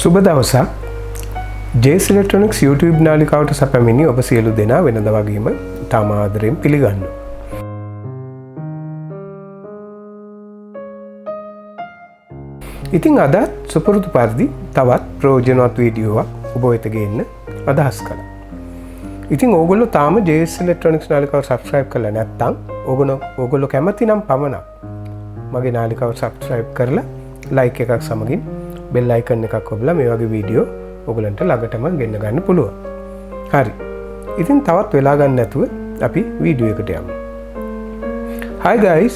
සුබ දවසක් JS Electronics YouTube නාලිකාවට සැපැමිණි ඔබ සියලු දෙනා වෙනද වගේම තාම ආදරයෙන් පිළිගන්නවා. ඉතින් අද සුපුරුදු පරිදි තවත් ප්‍රයෝජනවත් වීඩියෝවක් ඔබ වෙත ගේන්න අදහස් කළා. ඉතින් ඕගොල්ලෝ තාම JS Electronics නාලිකාව subscribe කරලා නැත්නම් ඕගොල්ලෝ කැමති නම් පමණක් මගේ නාලිකාව subscribe කරලා like එකක් සමගින් bell icon එකක් ඔබලා මේ වගේ වීඩියෝ ඔයගලන්ට ළඟටම ගෙන්න ගන්න පුළුවන්. හරි. ඉතින් තවත් වෙලා ගන්න නැතුව අපි වීඩියෝ එකට යමු. Hi guys,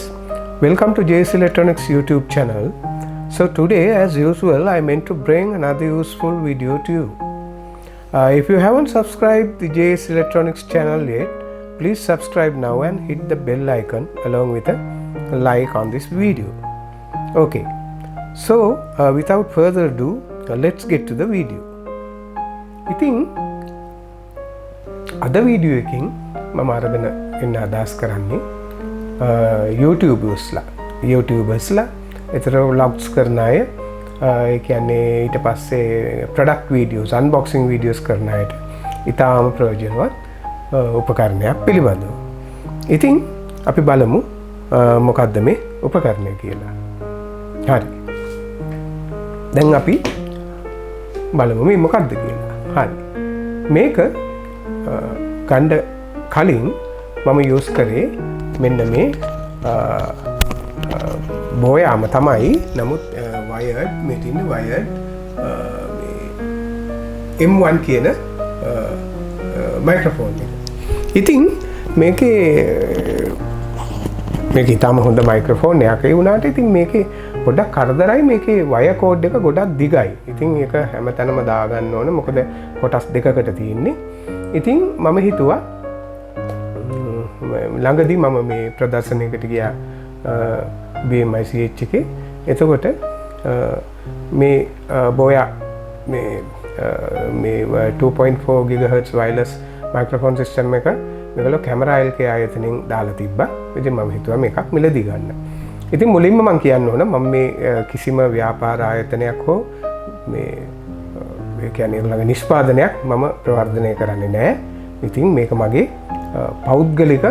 welcome to JS Electronics YouTube channel. So today as usual I meant to bring another useful video to you. If you haven't subscribed the JS Electronics channel yet, please subscribe now and hit the bell icon along with a like on this video. Okay. So without further ado, let's get to the video. ඉතින් අද video එකකින් මම අරගෙන එන්න අදහස් කරන්නේ YouTubersලා ඒතර vlogs කරන අය ඒ කියන්නේ ඊට පස්සේ product videos unboxing videos කරන අයට ඉතාම ප්‍රයෝජනවත් උපකරණයක් පිළිබඳව. ඉතින් අපි බලමු මොකක්ද මේ උපකරණය කියලා. හරි. දැන් අපි බලමු මේ මොකක්ද කියලා. හරි. මේක ගන්න කලින් මම යූස් කරේ මෙන්න මේ බෝයාම තමයි. නමුත් wired මේ තියෙන wired M1 කියන මයික්‍රොෆෝන් එක. ඉතින් මේකේ ඉතාම හොඳ මයික්‍රොෆෝන් එකක්. ඒ වුණාට ඉතින් මේකේ ගොඩක් කරදරයි. මේකේ වයර් කෝඩ් එක ගොඩක් දිගයි. ඉතින් ඒක හැමතැනම දාගන්න ඕන. මොකද කොටස් දෙකකට තියෙන්නේ. ඉතින් මම හිතුවා ළඟදී මම මේ ප්‍රදර්ශනයකට ගියා BMICH එකේ. එතකොට මේ Boya මේ 2.4 GHz wireless microphone system එක මේගොල්ලෝ කැමරා LK ආයතනෙන් දාලා තිබ්බා. ඉතින් මම හිතුවා මේකක් මිලදී ගන්න. ඉතින් මුලින්ම මම කියන්න ඕන මම මේ කිසිම ව්‍යාපාර ආයතනයක් හෝ මේ කියන්නේ ඒගොල්ලන්ගේ නිෂ්පාදනයක් මම ප්‍රවර්ධනය කරන්නේ නැහැ. ඉතින් මේක මගේ පෞද්ගලික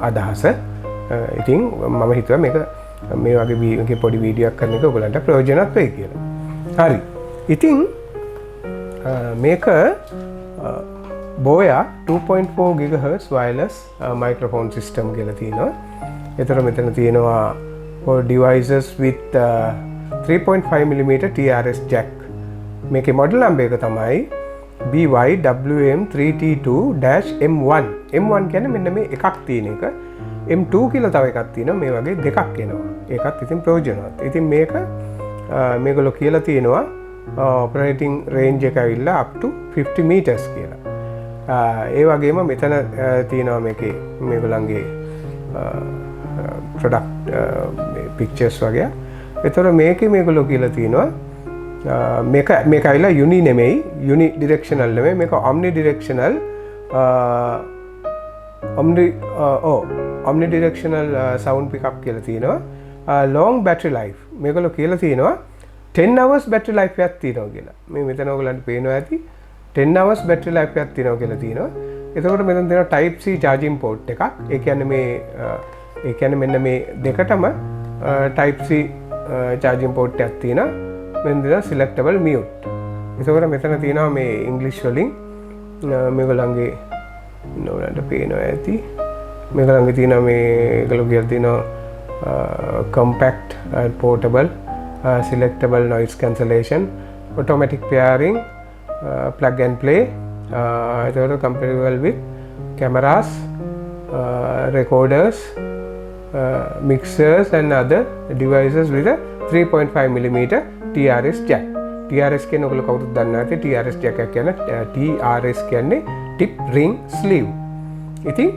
අදහස. ඉතින් මම හිතුවා මේක මේ වගේ පොඩි වීඩියෝයක් කරන එක ඔයගලන්ට ප්‍රයෝජනවත් වෙයි කියලා. හරි. ඉතින් මේක Boya 2.4 GHz wireless microphone system කියලා තියෙනවා. ඒතර මෙතන තියෙනවා for devices with 3.5mm TRS jack. මේකේ model number එක තමයි BYWM3T2-M1. M1 කියන්නේ මෙන්න මේ එකක් තියෙන එක. M2 කියලා තව එකක් තියෙනවා. මේ වගේ දෙකක් එනවා. ඒකත් ඉතින් ප්‍රයෝජනවත්. ඉතින් මේගොල්ලෝ කියලා තියෙනවා operating range එක ඇවිල්ලා up to 50 meters කියලා. ඒ වගේම මෙතන තියෙනවා මේකේ මේගොල්ලන්ගේ product pictures වගේ. ඒතර මේකේ මේගොල්ලෝ කියලා තියෙනවා මේක ඇවිල්ලා uni නෙමෙයි, unidirectional නෙමෙයි, මේක omnidirectional omnidirectional sound pickup කියලා තියෙනවා. long battery life මේගොල්ලෝ කියලා තියෙනවා 10 hours battery life එකක් තියෙනවා කියලා. මේ මෙතන ඔයගලන්ට පේනවා ඇති 10 hours battery life එකක් තියෙනවා කියලා තියෙනවා. එතකොට මෙතන තියෙනවා type C charging port එකක්. ඒ කියන්නේ මෙන්න මේ දෙකටම type C charging port එකක් තියෙනවා. මෙන්න තියෙනවා selectable mute. එතකොට මෙතන තියෙනවා මේ English වලින් මේගොල්ලන්ගේ නෝලන්ට පේනවා ඇති. මේගොල්ලන්ගේ තියෙනවා මේගොල්ලෝ කියලා තියෙනවා compact portable selectable noise cancellation automatic pairing plug and play compatible with cameras recorders mixers and other devices with a 3.5mm TRS jack. TRS කියන්නේ ඔයගොල්ලෝ කවුරුත් දන්නා ඇති TRS jack එක කියන්නේ TRS කියන්නේ tip ring sleeve. ඉතින්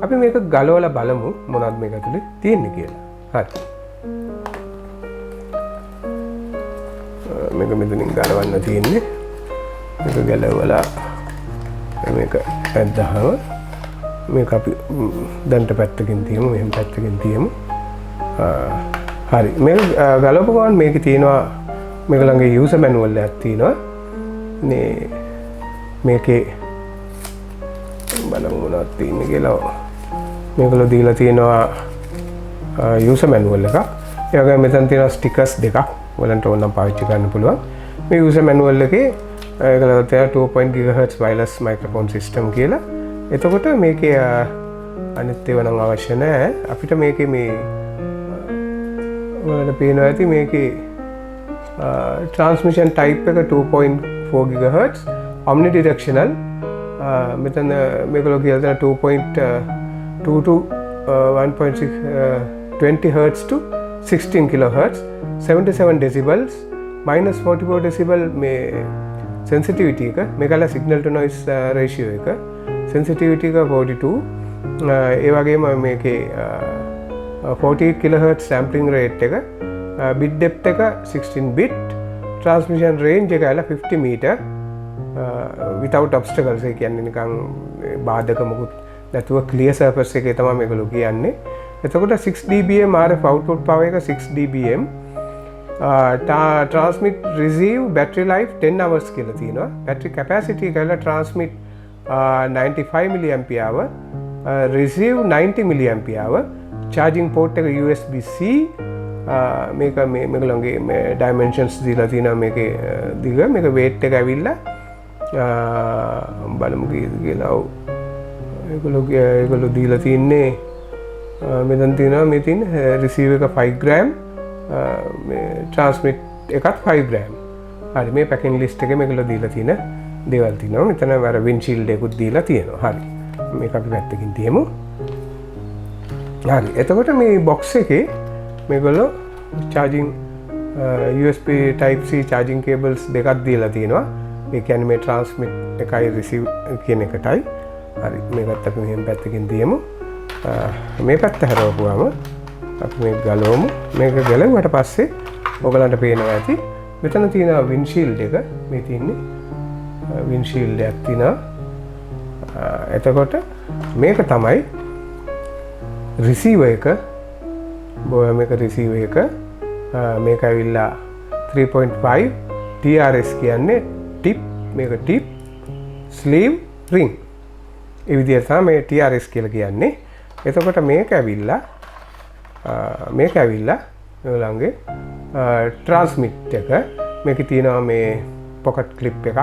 අපි මේක ගලවලා බලමු මොනවද මේක ඇතුලේ තියෙන්නේ කියලා. හරි. මේක මෙතනින් ගලවන්න තියෙන්නේ. මේක ගලවලා මේක ඇද්දාම මේක අපි දැන්ට පැත්තකින් තියමු, මෙහෙම පැත්තකින් තියමු. හරි. මේක ගලවපු ගමන් මේකේ තියෙනවා මේක ළඟ user manual එකක් තියෙනවා. මේකේ බලමු මොනවද තියෙන්නේ කියලා. මේකල දීලා තියෙනවා user manual එකක්. ඒ වගේම මෙතන තියෙනවා stickers දෙකක්. ඔයාලන්ට ඕන නම් පාවිච්චි කරන්න පුළුවන්. මේ user manual එකේ ඒකල තියෙනවා 2.0 GHz wireless microphone system කියලා. එතකොට මේකේ අනිත් ඒවා නම් අවශ්‍ය නැහැ. අපිට මේකේ මේ ඔයාලට පේනවා ඇති මේකේ transmission type එක 2.4 GHz omnidirectional මෙතන මේකලෝ කියලා තියෙනවා 2.2 to 1.6 20 Hz to 16 kHz 77 decibels minus 44 decibel මේ sensitivity එක මේකලා signal to noise ratio එක sensitivity එක 42 ඒ වගේම මේකේ 48 kHz sampling rate එක bit depth එක 16 bit transmission range එක 50 meter without obstacles ඒ කියන්නේ නිකන් බාධක මොකුත් නැතුව clear surface එකේ තමයි මේගොල්ලෝ කියන්නේ. එතකොට 6 dBm RF output power එක 6 dBm transmit receive battery life 10 hours කියලා තියෙනවා. battery capacity කියලා transmit 95 milliampere hour receive 90 milliampere hour charging port එක USB C මේක මේගොල්ලෝගේ මේ dimensions දීලා තියෙනවා මේකේ දිග මේක weight එක ඇවිල්ලා බලමු කියලා ඒගොල්ලෝ දීලා තින්නේ මෙතන තියෙනවා මේ තියෙන receive එක 5 gram මේ transmit එකත් 5 gram හරි මේ packing list එකේ මේගොල්ලෝ දීලා තියෙන දේවල් තියෙනවා මෙතන අර windshield එකකුත් දීලා තියෙනවා හරි මේක අපි පැත්තකින් තියමු හරි එතකොට මේ box එකේ මේගොල්ලෝ charging USB type C charging cables දෙකක් දීලා තියෙනවා ඒ කියන්නේ මේ transmit එකයි receive කියන එකටයි හරි මේකත් අපි මෙහෙම පැත්තකින් තියමු මේ පැත්ත හරවපුවාම අපි මේක ගලවමු මේක ගලවුවට පස්සේ ඔයගලන්ට පේනවා ඇති මෙතන තියෙන windshield එක මේ තියෙන්නේ windshield එකක් තියෙනවා එතකොට මේක තමයි receiver එක Boya මේක receiver එක මේක ඇවිල්ලා 3.5 TRS කියන්නේ tip මේක tip sleeve ring ඒ විදිහට තමයි මේ TRS කියලා කියන්නේ එතකොට මේක ඇවිල්ලා ඔයගලන්ගේ transmit එක මේකේ තියෙනවා මේ pocket clip එකක්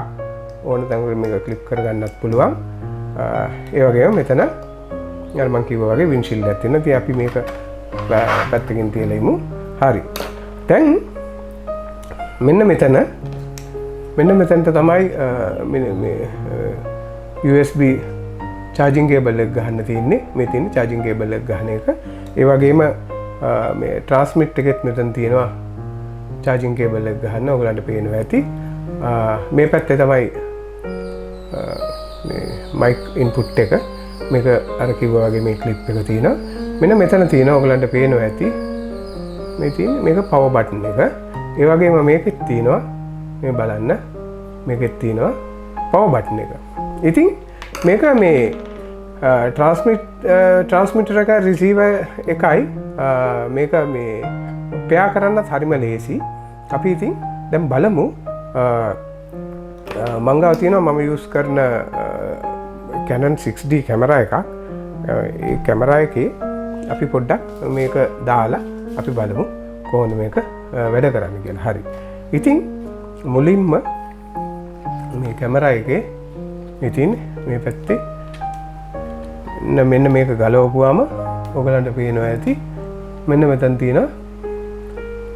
ඕන තැනකට මේක clip කරගන්නත් පුළුවන් ඒ වගේම මෙතන අර මම කිව්වා වගේ windshield එකක් තියෙනවා ඉතින් අපි මේක පැත්තකින් තියලා ඉමු හරි දැන් මෙන්න මෙතනට තමයි මේ USB charging cable එක ගහන්න තියෙන්නේ මේ තියෙන charging cable එක ගහන එක ඒ වගේම මේ transmit එකෙත් මෙතන තියෙනවා charging cable එක ගහන්න ඔයගලන්ට පේනවා ඇති මේ පැත්තේ තමයි මේ mic input එක මේක අර කිව්වා වගේ මේ clip එක තියෙනවා මෙන්න මෙතන තියෙනවා ඔයගලන්ට පේනවා ඇති මේ තියෙන්නේ මේක power button එක ඒ වගේම මේකෙත් තියෙනවා මේ බලන්න මේකෙත් තියෙනවා power button එක ඉතින් මේක මේ transmitter එක receiver එකයි මේක මේ pair කරන්නත් හරිම ලේසි අපි ඉතින් දැන් බලමු මං ගාව තියෙනවා මම use කරන Canon 6D කැමරා එකක් ඒ කැමරා එකේ අපි පොඩ්ඩක් මේක දාලා අපි බලමු කොහොමද මේක වැඩ කරන්නේ කියලා. හරි. ඉතින් මුලින්ම මේ කැමරා එකේ ඉතින් මේ පැත්තේ මෙන්න මේක ගලවපුවාම ඔයගලන්ට පේනවා ඇති මෙන්න මෙතන තියෙන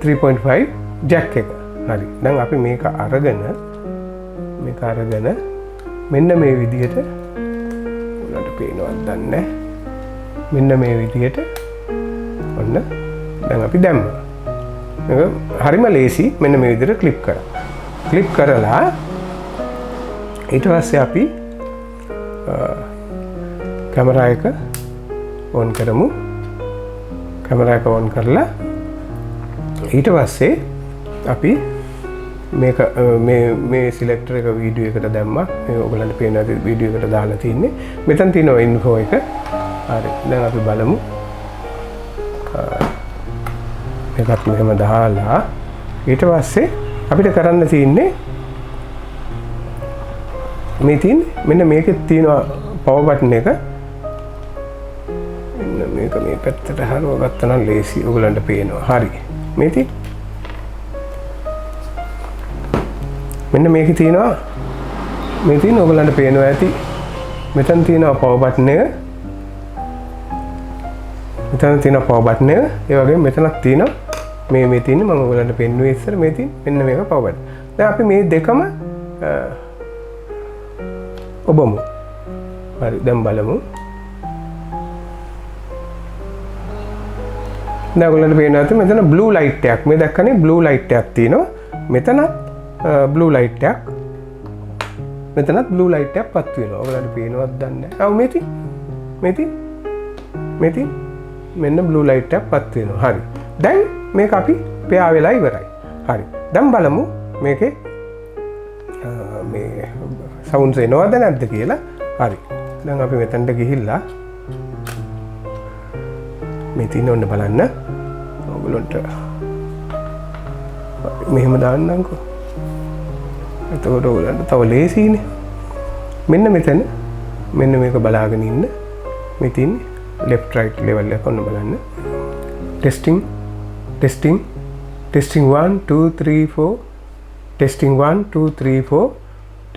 3.5 jack එක. හරි. දැන් අපි මේක අරගෙන මෙන්න මේ විදිහට ඔයාලට පේනවද දන්නේ මෙන්න මේ විදිහට ඔන්න දැන් අපි දැම්මා. මේක හරිම ලේසි මෙන්න මේ විදිහට ක්ලිප් කරා. ක්ලිප් කරලා ඊට පස්සේ අපි කැමරා එක ඔන් කරමු. කැමරා එක ඔන් කරලා ඊට පස්සේ අපි මේක මේ සිලෙක්ටර් එක වීඩියෝ එකට දැම්මා. මේ ඔයගලන්ට පේනවා වීඩියෝ එකට දාලා තින්නේ. මෙතන තියෙනවා ඉන්ෆෝ එක. හරි. දැන් අපි බලමු. මේකත් මෙහෙම දාලා ඊට පස්සේ අපිට කරන්න තියෙන්නේ මේ තියෙන්නේ මෙන්න මේකේ තියෙනවා power button එක. මෙන්න මේක මේ පැත්තට හරව ගත්තා නම් ලේසි ඔයගලන්ට පේනවා. හරි. මේ තියෙන්නේ මෙන්න මේකේ තියෙනවා මේ තියෙන ඔයගලන්ට පේනවා ඇති. මෙතන තියෙනවා power button එක. මෙතන තියෙනවා power button එක. ඒ වගේම මෙතනක් තියෙනවා මේ තියෙන්නේ මම ඔයගලන්ට පෙන්නුවේ ඉස්සර මේ තියෙන්නේ මෙන්න මේක power button. දැන් අපි මේ දෙකම ඔබමු. හරි දැන් බලමු. දැන් ඔයගලන්ට පේනවා ඇති මෙතන blue light එකක්. මේ දැක්කනේ blue light එකක් තියෙනවා. මෙතනත් blue light එකක්. මෙතනත් blue light එකක් පත් වෙනවා. ඔයගලන්ට පේනවද දන්නේ නැහැ. මේ තියෙන්නේ මෙන්න blue light එකක් පත් වෙනවා. හරි. දැන් මේක අපි පෙයා වෙලා ඉවරයි. හරි. දැන් බලමු මේකේ මේ සවුන්ඩ්ස් එනවද නැද්ද කියලා. හරි. දැන් අපි මෙතනට ගිහිල්ලා මේ තියෙන ඔන්න බලන්න. ඔයගොල්ලන්ට මෙහෙම දාන්නම්කෝ. එතකොට ඔයගොල්ලන්ට තව ලේසියිනේ. මෙන්න මෙතන මෙන්න මේක බලාගෙන ඉන්න. මේ තියෙන්නේ left right level එක ඔන්න බලන්න. testing 1 2 3 4 testing 1 2 3 4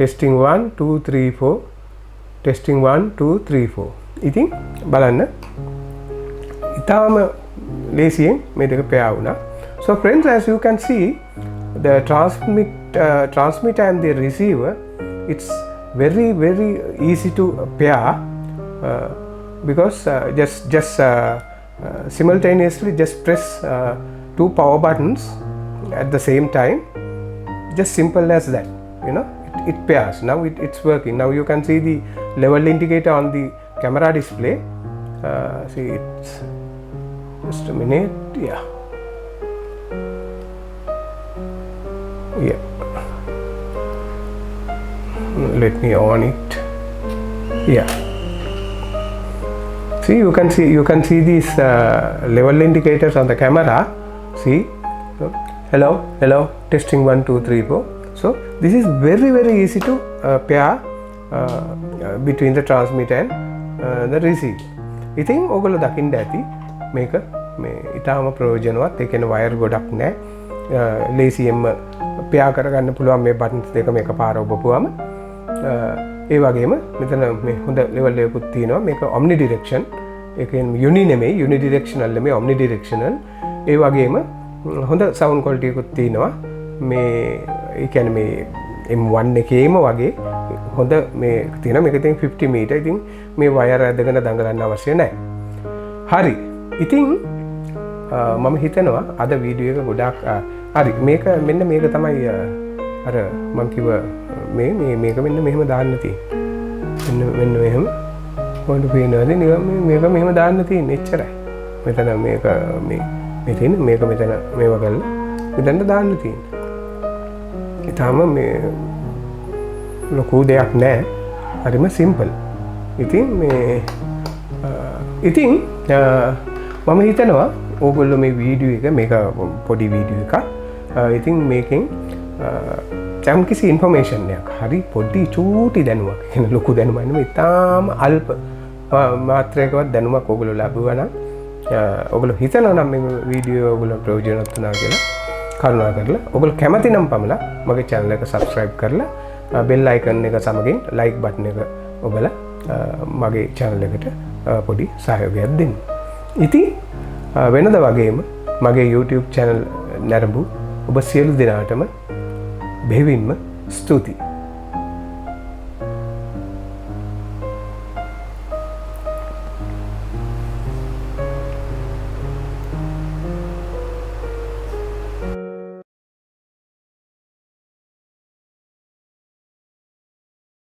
testing 1 2 3 4 testing 1 2 3 4 ඉතින් බලන්න ඉතාලම ලේසියෙන් මේ දෙක පෙයා වුණා. So friends, as you can see, the transmitter and the receiver, it's very easy to pair because just simultaneously just press two power buttons at the same time. Just simple as that, you know. It pairs. Now it's working. Now you can see the level indicator on the camera display. See, it's just a minute. Yeah. Let me on it. Yeah. See, you can see these level indicators on the camera. See, hello, testing 1 2 3 4. So this is very easy to pair between the transmitter and the receiver. ඉතින් ඔයගොල්ලෝ දකින්න ඇති මේක මේ ඊටාම ප්‍රයෝජනවත්. ඒ කියන්නේ wire ගොඩක් නැහැ. ලේසියෙන්ම pair කරගන්න පුළුවන් මේ buttons දෙකම එකපාර ඔබපුවම. ඒ වගේම මෙතන මේ හොඳ level එකකුත් තියෙනවා. මේක omnidirection. ඒ කියන්නේ uni නෙමෙයි, unidirectional නෙමෙයි, omnidirectional. ඒ වගේම හොඳ sound quality එකකුත් තියෙනවා. මේ ඒ කියන්නේ මේ M1 එකේම වගේ හොඳ මේ තියෙනවා. මේක ඉතින් 50 meter. ඉතින් මේ වයර් ඇදගෙන දඟලන්න අවශ්‍ය නැහැ. හරි. ඉතින් මම හිතනවා අද වීඩියෝ එක ගොඩාක් හරි. මේක මෙන්න මේක තමයි අර මම කිව්ව මේක මෙන්න මෙහෙම දාන්න තියෙන්නේ. මෙන්න මෙහෙම හොඳ පේනවාද නිකන් මේක මෙහෙම දාන්න තියෙන්නේ එච්චරයි. මෙතන මේක මේ තියෙන මේක මෙතන මේව කරලා මෙතනට දාන්න තියෙන්නේ. ඊටම මේ ලොකු දෙයක් නැහැ. හරිම සිම්පල්. ඉතින් මම හිතනවා ඕගොල්ලෝ මේ වීඩියෝ එක මේක පොඩි වීඩියෝ එකක්. ඉතින් මේකෙන් යම් කිසි ඉන්ෆර්මේෂන් එකක් හරි පොඩි චූටි දැනුමක් කියන ලොකු දැනුමක් නෙමෙයි තාම අල්ප මාත්‍රයකවත් දැනුමක් ඕගොල්ලෝ ලැබුවා නම් ඕගොල්ලෝ හිතනවා නම් මේ වීඩියෝ ඕගොල්ලෝ ප්‍රයෝජනවත් වුණා කියලා කරුණාකරලා ඕගොල්ලෝ කැමති නම් පමණක් මගේ channel එක subscribe කරලා bell icon එක සමගින් like button එක ඔබලා මගේ channel එකට පොඩි සහයෝගයක් දෙන්න. ඉතින් වෙනද වගේම මගේ YouTube channel නැරඹු ඔබ සියලු දෙනාටම බෙහෙවින්ම ස්තුතියි.